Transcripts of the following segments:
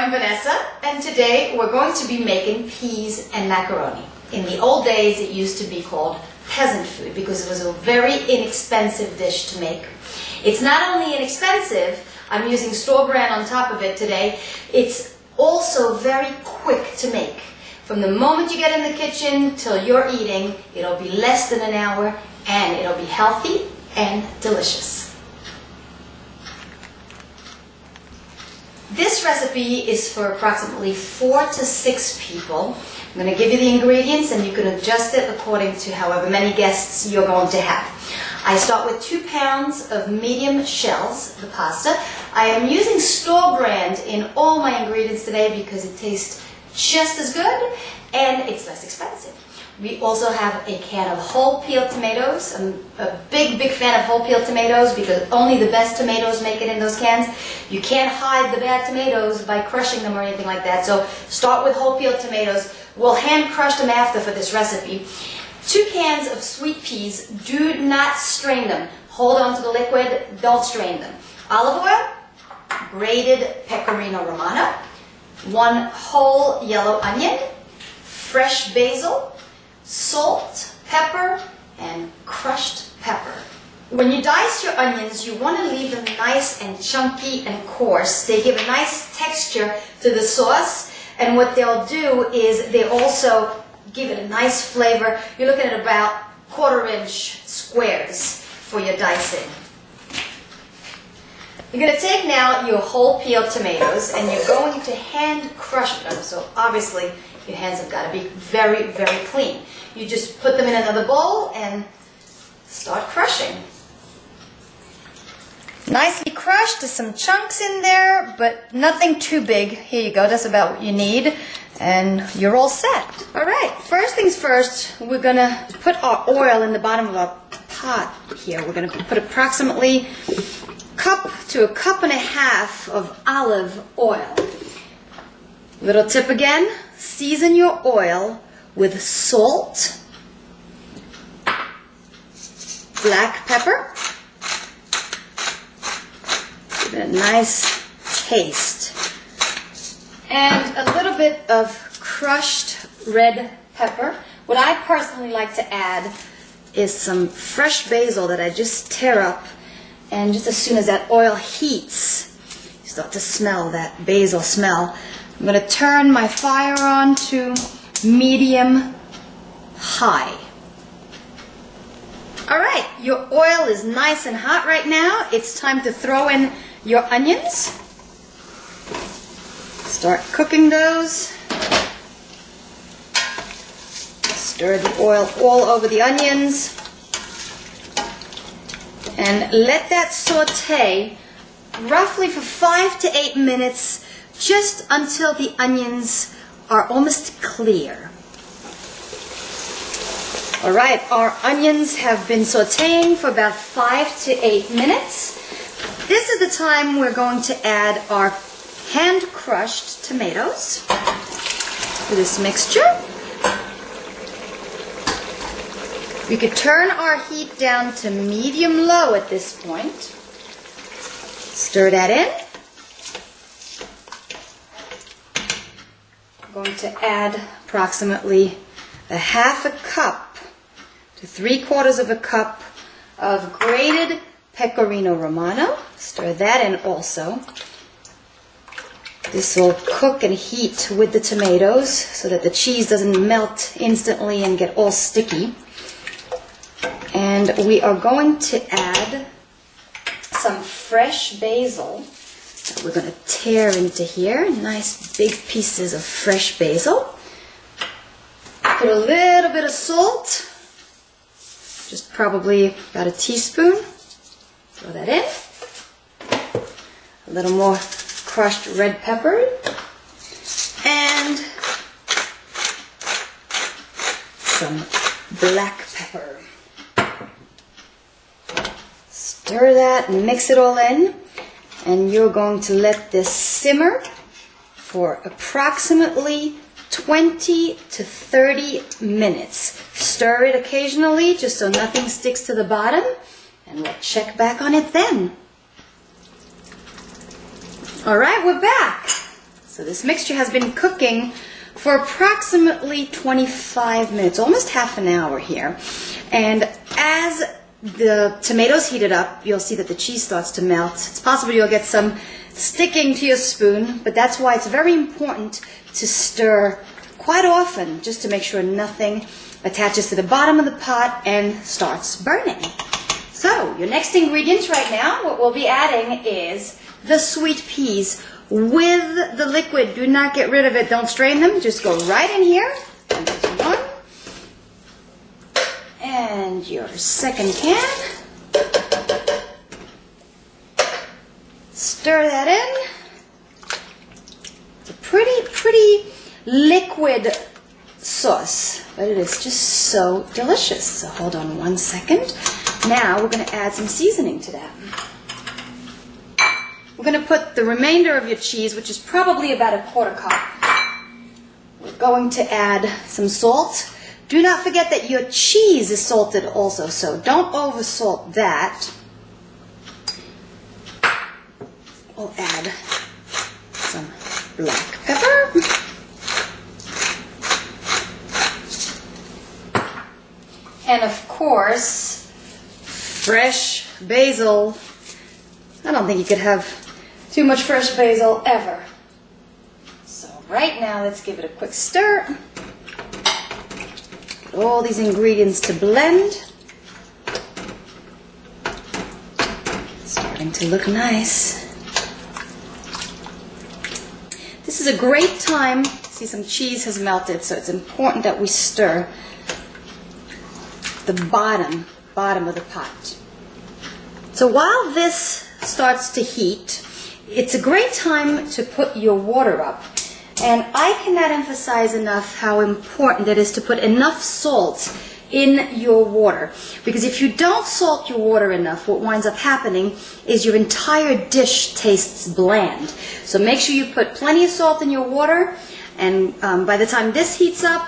I'm Vanessa, and today we're going to be making peas and macaroni. In the old days, it used to be called peasant food because it was a very inexpensive dish to make. It's not only inexpensive, I'm using store brand on top of it today, it's also very quick to make. From the moment you get in the kitchen till you're eating, it'll be less than an hour and it'll be healthy and delicious. This recipe is for approximately 4 to 6 people. I'm going to give you the ingredients and you can adjust it according to however many guests you're going to have. I start with 2 pounds of medium shells, the pasta. I am using store brand in all my ingredients today because it tastes just as good and it's less expensive. We also have a can of whole peeled tomatoes. I'm a big fan of whole peeled tomatoes because only the best tomatoes make it in those cans. You can't hide the bad tomatoes by crushing them or anything like that. So start with whole peeled tomatoes. We'll hand crush them after for this recipe. 2 cans of sweet peas. Do not strain them. Hold on to the liquid. Don't strain them. Olive oil, grated pecorino romano, 1 whole yellow onion, fresh basil, salt, pepper, and crushed pepper. When you dice your onions, you want to leave them nice and chunky and coarse. They give a nice texture to the sauce, and what they'll do is they also give it a nice flavor. You're looking at about 1/4-inch squares for your dicing. You're going to take now your whole peeled tomatoes and you're going to hand crush them. So obviously your hands have got to be very clean. You just put them in another bowl and start crushing. Nicely crushed, there's some chunks in there, but nothing too big. Here you go, that's about what you need, and you're all set. All right, first things first, we're gonna put our oil in the bottom of our pot here. We're gonna put approximately cup to 1.5 cups of olive oil. Little tip again, season your oil with salt, black pepper, give it a nice taste, and a little bit of crushed red pepper. What I personally like to add is some fresh basil that I just tear up, and just as soon as that oil heats, you start to smell that basil smell. I'm going to turn my fire on to medium high. All right, your oil is nice and hot right now. It's time to throw in your onions. Start cooking those. Stir the oil all over the onions. And let that saute roughly for 5 to 8 minutes, just until the onions are almost clear. All right, our onions have been sauteing for about 5 to 8 minutes. This is the time we're going to add our hand-crushed tomatoes to this mixture. We could turn our heat down to medium-low at this point. Stir that in. I'm going to add approximately 1/2 cup to 3/4 cup of grated pecorino romano. Stir that in also. This will cook and heat with the tomatoes so that the cheese doesn't melt instantly and get all sticky. And we are going to add some fresh basil that we're going to tear into here. Nice big pieces of fresh basil. Put a little bit of salt, just probably about 1 teaspoon. Throw that in. A little more crushed red pepper. And some black pepper. Stir that and mix it all in. And you're going to let this simmer for approximately 20 to 30 minutes. Stir it occasionally just so nothing sticks to the bottom, and we'll check back on it then. All right, we're back. So this mixture has been cooking for approximately 25 minutes, almost half an hour here. And as the tomatoes heated up, you'll see that the cheese starts to melt. It's possible you'll get some sticking to your spoon, but that's why it's very important to stir quite often, just to make sure nothing attaches to the bottom of the pot and starts burning. So your next ingredients right now, what we'll be adding is the sweet peas with the liquid. Do not get rid of it. Don't strain them. Just go right in here. One. And your second can. Stir that in. It's a pretty liquid sauce, but it is just so delicious. So hold on one second. Now we're going to add some seasoning to that. We're going to put the remainder of your cheese, which is probably about a quarter cup. We're going to add some salt. Do not forget that your cheese is salted also, so don't over salt that. We'll add some black pepper. And of course, fresh basil. I don't think you could have too much fresh basil ever. So right now, let's give it a quick stir. Get all these ingredients to blend. Starting to look nice. This is a great time. See, some cheese has melted, so it's important that we stir the bottom of the pot. So while this starts to heat, it's a great time to put your water up. And I cannot emphasize enough how important it is to put enough salt in your water. Because if you don't salt your water enough, what winds up happening is your entire dish tastes bland. So make sure you put plenty of salt in your water, and by the time this heats up,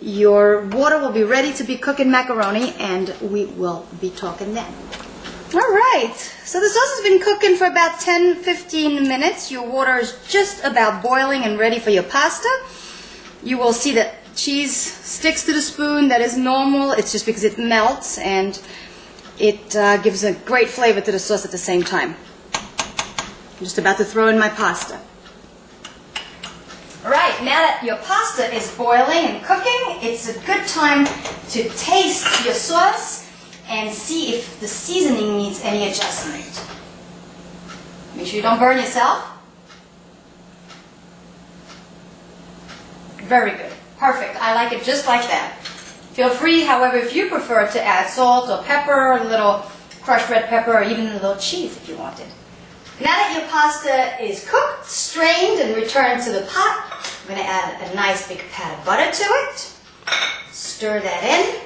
your water will be ready to be cooking macaroni, and we will be talking then. All right, so the sauce has been cooking for about 10-15 minutes. Your water is just about boiling and ready for your pasta. You will see that cheese sticks to the spoon. That is normal. It's just because it melts, and it gives a great flavor to the sauce at the same time. I'm just about to throw in my pasta. All right, now that your pasta is boiling and cooking, it's a good time to taste your sauce and see if the seasoning needs any adjustment. Make sure you don't burn yourself. Very good. Perfect. I like it just like that. Feel free, however, if you prefer, to add salt or pepper, a little crushed red pepper, or even a little cheese if you wanted. Now that your pasta is cooked, strained, and returned to the pot, I'm going to add a nice big pat of butter to it. Stir that in.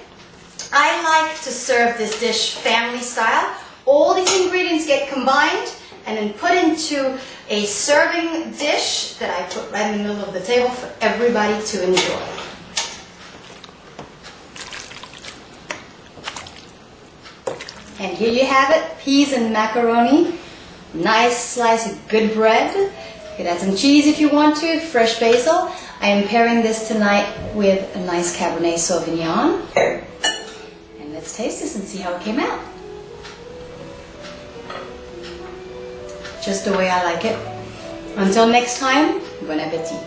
I like to serve this dish family style. All these ingredients get combined and then put into a serving dish that I put right in the middle of the table for everybody to enjoy. And here you have it, peas and macaroni. Nice slice of good bread. You can add some cheese if you want to, fresh basil. I am pairing this tonight with a nice Cabernet Sauvignon. And let's taste this and see how it came out. Just the way I like it. Until next time, bon appetit.